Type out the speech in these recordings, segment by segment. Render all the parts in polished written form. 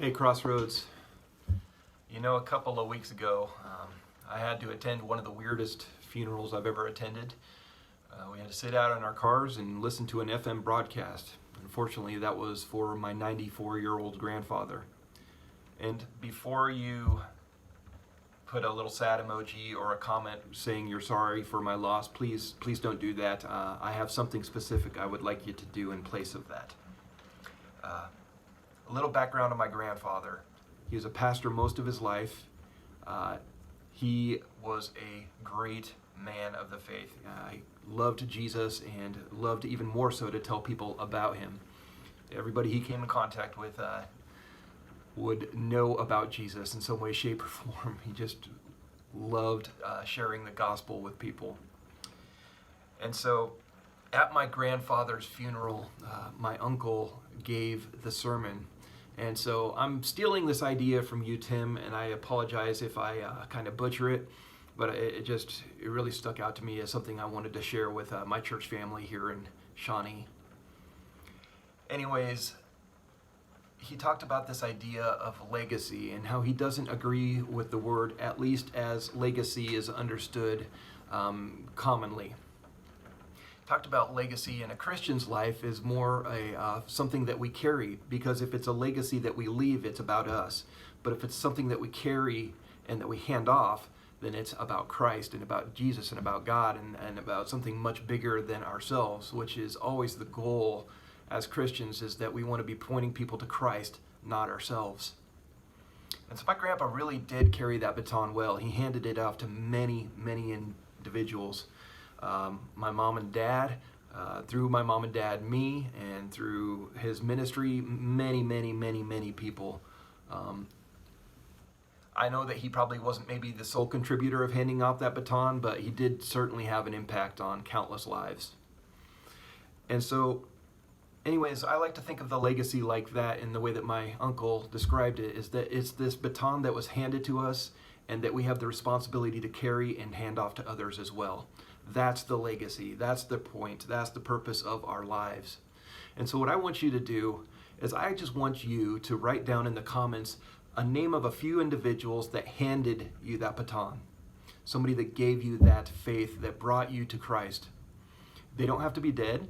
Hey, Crossroads. You know, a couple of weeks ago, I had to attend one of the weirdest funerals I've ever attended. We had to sit out in our cars and listen to an FM broadcast. Unfortunately, that was for my 94-year-old grandfather. And before you put a little sad emoji or a comment saying you're sorry for my loss, please don't do that. I have something specific I would like you to do in place of that. A little background on my grandfather. He was a pastor most of his life. He was a great man of the faith. He loved Jesus and loved even more so to tell people about him. Everybody he came in contact with would know about Jesus in some way, shape, or form. He just loved sharing the gospel with people. And so at my grandfather's funeral, my uncle gave the sermon. And so I'm stealing this idea from you, Tim, and I apologize if I kind of butcher it, but it really stuck out to me as something I wanted to share with my church family here in Shawnee. Anyways, he talked about this idea of legacy and how he doesn't agree with the word, at least as legacy is understood commonly. Talked about legacy in a Christian's life is more something that we carry, because if it's a legacy that we leave, it's about us. But if it's something that we carry and that we hand off, then it's about Christ and about Jesus and about God and about something much bigger than ourselves, which is always the goal as Christians, is that we want to be pointing people to Christ, not ourselves. And so my grandpa really did carry that baton well. He handed it off to many, many individuals. My mom and dad, through my mom and dad, me, and through his ministry, many people. I know that he probably wasn't maybe the sole contributor of handing off that baton, but he did certainly have an impact on countless lives. And so, anyways, I like to think of the legacy like that in the way that my uncle described it, is that it's this baton that was handed to us and that we have the responsibility to carry and hand off to others as well. That's the legacy. That's the point. That's the purpose of our lives. And so what I want you to do is I just want you to write down in the comments a name of a few individuals that handed you that baton. Somebody that gave you that faith, that brought you to Christ. They don't have to be dead.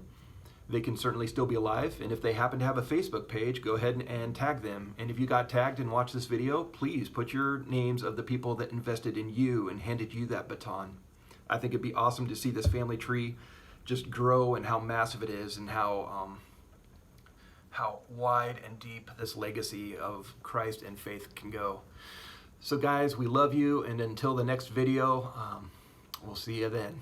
They can certainly still be alive. And if they happen to have a Facebook page, go ahead and tag them. And if you got tagged and watched this video, please put your names of the people that invested in you and handed you that baton. I think it'd be awesome to see this family tree just grow and how massive it is and how wide and deep this legacy of Christ and faith can go. So guys, we love you, and until the next video, we'll see you then.